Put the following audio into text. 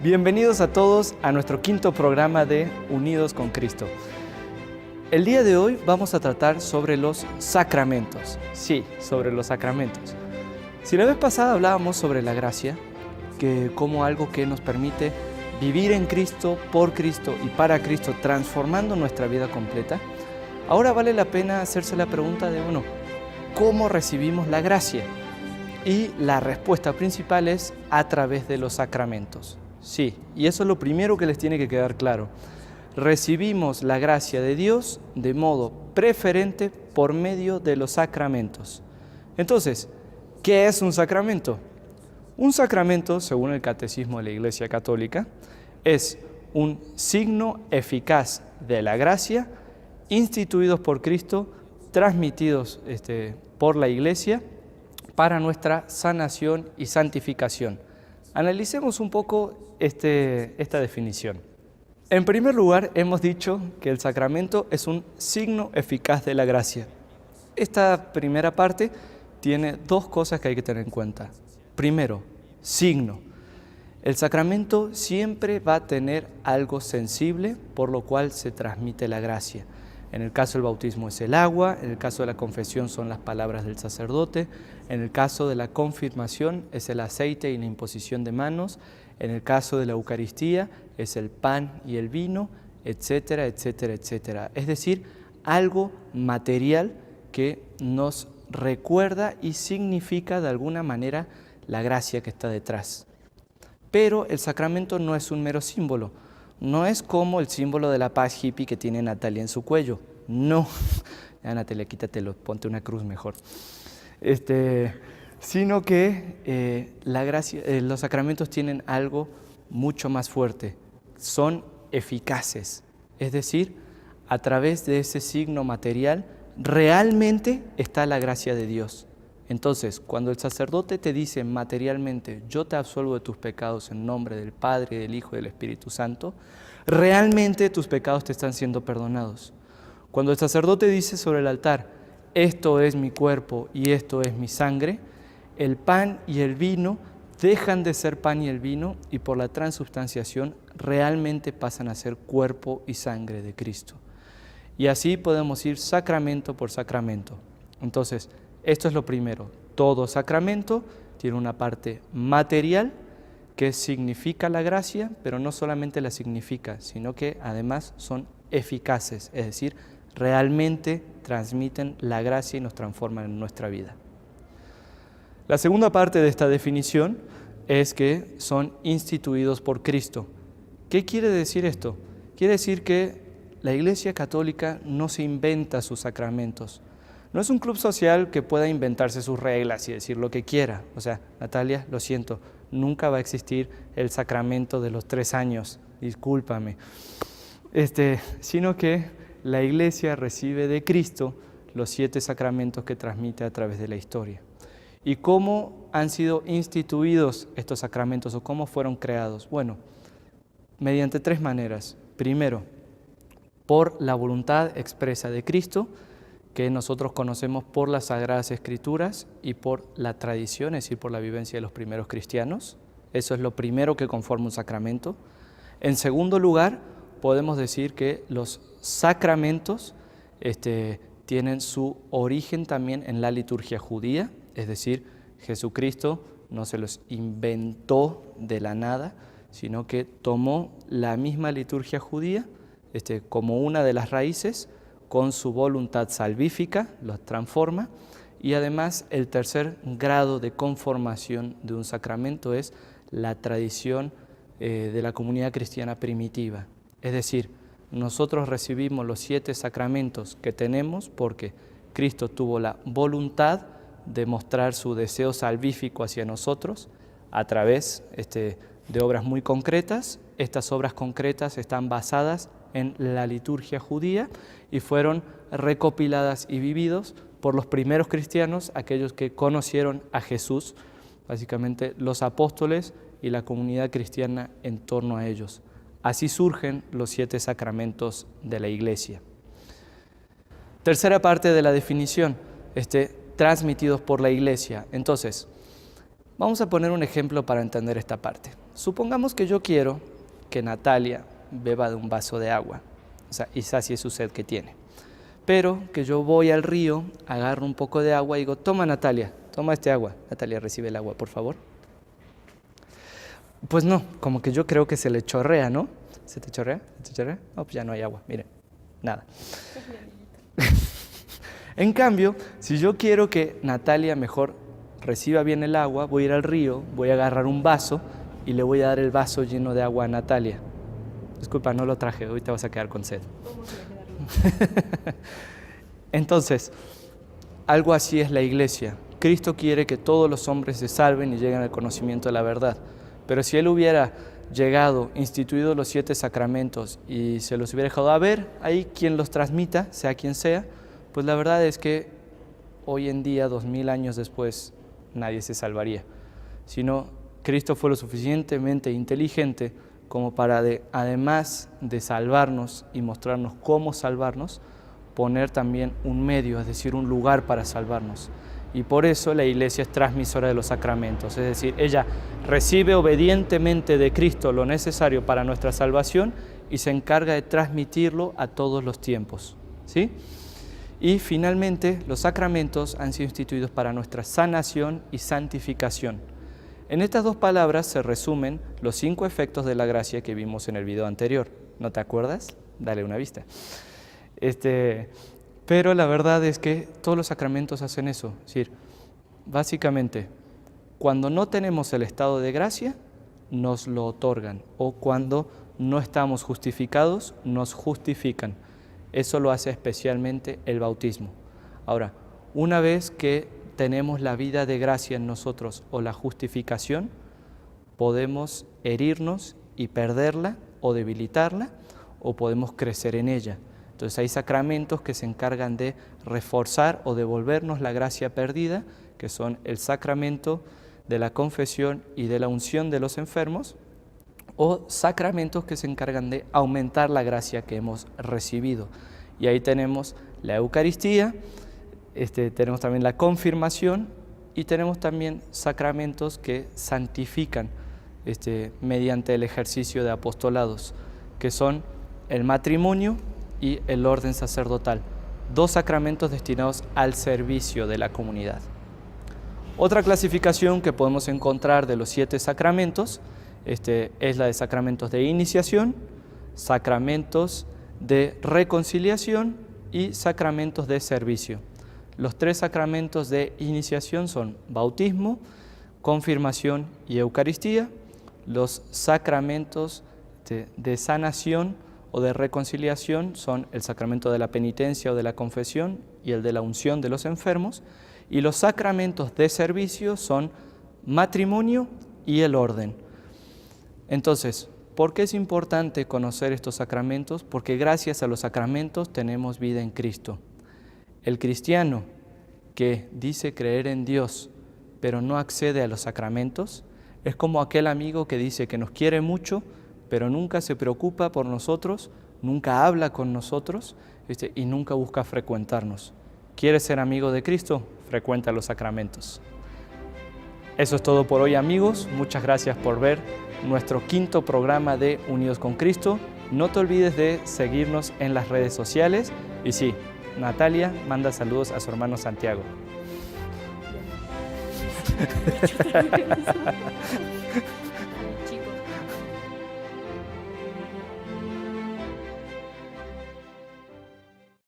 Bienvenidos a todos a nuestro quinto programa de Unidos con Cristo. El día de hoy vamos a tratar sobre los sacramentos. Sí, sobre los sacramentos. Si la vez pasada hablábamos sobre la gracia, que como algo que nos permite vivir en Cristo, por Cristo y para Cristo, transformando nuestra vida completa, ahora vale la pena hacerse la pregunta de, ¿cómo recibimos la gracia? Y la respuesta principal es a través de los sacramentos. Sí, y eso es lo primero que les tiene que quedar claro. Recibimos la gracia de Dios de modo preferente por medio de los sacramentos. Entonces, ¿qué es un sacramento? Un sacramento, según el Catecismo de la Iglesia Católica, es un signo eficaz de la gracia, instituidos por Cristo, transmitidos por la Iglesia, para nuestra sanación y santificación. Analicemos un poco esta definición. En primer lugar, hemos dicho que el sacramento es un signo eficaz de la gracia. Esta primera parte tiene dos cosas que hay que tener en cuenta. Primero, signo. El sacramento siempre va a tener algo sensible por lo cual se transmite la gracia. En el caso del bautismo es el agua, en el caso de la confesión son las palabras del sacerdote, en el caso de la confirmación es el aceite y la imposición de manos, en el caso de la Eucaristía es el pan y el vino, etcétera, etcétera, etcétera. Es decir, algo material que nos recuerda y significa de alguna manera la gracia que está detrás. Pero el sacramento no es un mero símbolo. No es como el símbolo de la paz hippie que tiene Natalia en su cuello. No. Ya, Natalia, quítatelo, ponte una cruz mejor. Sino que los sacramentos tienen algo mucho más fuerte. Son eficaces. Es decir, a través de ese signo material, realmente está la gracia de Dios. Entonces, cuando el sacerdote te dice materialmente, yo te absuelvo de tus pecados en nombre del Padre, del Hijo y del Espíritu Santo, realmente tus pecados te están siendo perdonados. Cuando el sacerdote dice sobre el altar, esto es mi cuerpo y esto es mi sangre, el pan y el vino dejan de ser pan y el vino y por la transubstanciación realmente pasan a ser cuerpo y sangre de Cristo. Y así podemos ir sacramento por sacramento. Entonces, esto es lo primero. Todo sacramento tiene una parte material que significa la gracia, pero no solamente la significa, sino que además son eficaces, es decir, realmente transmiten la gracia y nos transforman en nuestra vida. La segunda parte de esta definición es que son instituidos por Cristo. ¿Qué quiere decir esto? Quiere decir que la Iglesia Católica no se inventa sus sacramentos. No es un club social que pueda inventarse sus reglas y decir lo que quiera. O sea, Natalia, lo siento, nunca va a existir el sacramento de los 3 años, discúlpame. Sino que la Iglesia recibe de Cristo los 7 sacramentos que transmite a través de la historia. ¿Y cómo han sido instituidos estos sacramentos o cómo fueron creados? Bueno, mediante 3 maneras. Primero, por la voluntad expresa de Cristo, que nosotros conocemos por las Sagradas Escrituras y por la tradición, es decir, por la vivencia de los primeros cristianos. Eso es lo primero que conforma un sacramento. En segundo lugar, podemos decir que los sacramentos tienen su origen también en la liturgia judía, es decir, Jesucristo no se los inventó de la nada, sino que tomó la misma liturgia judía como una de las raíces, con su voluntad salvífica, los transforma, y además el tercer grado de conformación de un sacramento es la tradición de la comunidad cristiana primitiva. Es decir, nosotros recibimos los 7 sacramentos que tenemos porque Cristo tuvo la voluntad de mostrar su deseo salvífico hacia nosotros a través de obras muy concretas. Estas obras concretas están basadas en la liturgia judía y fueron recopiladas y vividos por los primeros cristianos, aquellos que conocieron a Jesús, básicamente los apóstoles y la comunidad cristiana en torno a ellos. Así surgen los 7 sacramentos de la Iglesia. Tercera parte de la definición, transmitidos por la Iglesia. Entonces, vamos a poner un ejemplo para entender esta parte. supongamos que yo quiero que Natalia beba de un vaso de agua, o sea, y sacie su sed que tiene. Pero que yo voy al río, agarro un poco de agua y digo, toma Natalia, toma este agua. Natalia, recibe el agua, por favor. Pues no, como que yo creo que se le chorrea, ¿no? ¿Se te chorrea? ¿Se te chorrea? No, pues ya no hay agua, miren, nada. En cambio, si yo quiero que Natalia mejor reciba bien el agua, voy a ir al río, voy a agarrar un vaso y le voy a dar el vaso lleno de agua a Natalia. Disculpa, no lo traje, hoy te vas a quedar con sed. Entonces, algo así es la iglesia. Cristo quiere que todos los hombres se salven y lleguen al conocimiento de la verdad. Pero si Él hubiera llegado, instituido los 7 sacramentos y se los hubiera dejado a ver, ahí quien los transmita, sea quien sea, pues la verdad es que hoy en día, 2000 años después, nadie se salvaría. Sino Cristo fue lo suficientemente inteligente como para, además de salvarnos y mostrarnos cómo salvarnos, poner también un medio, es decir, un lugar para salvarnos. Y por eso la iglesia es transmisora de los sacramentos, es decir, ella recibe obedientemente de Cristo lo necesario para nuestra salvación y se encarga de transmitirlo a todos los tiempos, ¿sí? Y finalmente, los sacramentos han sido instituidos para nuestra sanación y santificación. En estas 2 palabras se resumen los 5 efectos de la gracia que vimos en el video anterior. ¿No te acuerdas? Dale una vista. Pero la verdad es que todos los sacramentos hacen eso. Es decir, básicamente, cuando no tenemos el estado de gracia, nos lo otorgan. O cuando no estamos justificados, nos justifican. Eso lo hace especialmente el bautismo. Ahora, una vez que tenemos la vida de gracia en nosotros o la justificación, podemos herirnos y perderla o debilitarla, o podemos crecer en ella. Entonces hay sacramentos que se encargan de reforzar o devolvernos la gracia perdida, que son el sacramento de la confesión y de la unción de los enfermos, o sacramentos que se encargan de aumentar la gracia que hemos recibido. Y ahí tenemos la Eucaristía, tenemos también la confirmación y tenemos también sacramentos que santifican mediante el ejercicio de apostolados, que son el matrimonio y el orden sacerdotal, 2 sacramentos destinados al servicio de la comunidad. Otra clasificación que podemos encontrar de los 7 sacramentos es la de sacramentos de iniciación, sacramentos de reconciliación y sacramentos de servicio. Los 3 sacramentos de iniciación son bautismo, confirmación y Eucaristía. Los sacramentos de sanación o de reconciliación son el sacramento de la penitencia o de la confesión y el de la unción de los enfermos. Y los sacramentos de servicio son matrimonio y el orden. Entonces, ¿por qué es importante conocer estos sacramentos? Porque gracias a los sacramentos tenemos vida en Cristo. El cristiano que dice creer en Dios, pero no accede a los sacramentos, es como aquel amigo que dice que nos quiere mucho, pero nunca se preocupa por nosotros, nunca habla con nosotros y nunca busca frecuentarnos. ¿Quieres ser amigo de Cristo? Frecuenta los sacramentos. Eso es todo por hoy, amigos. Muchas gracias por ver nuestro 5º programa de Unidos con Cristo. No te olvides de seguirnos en las redes sociales. Y sí, Natalia manda saludos a su hermano Santiago.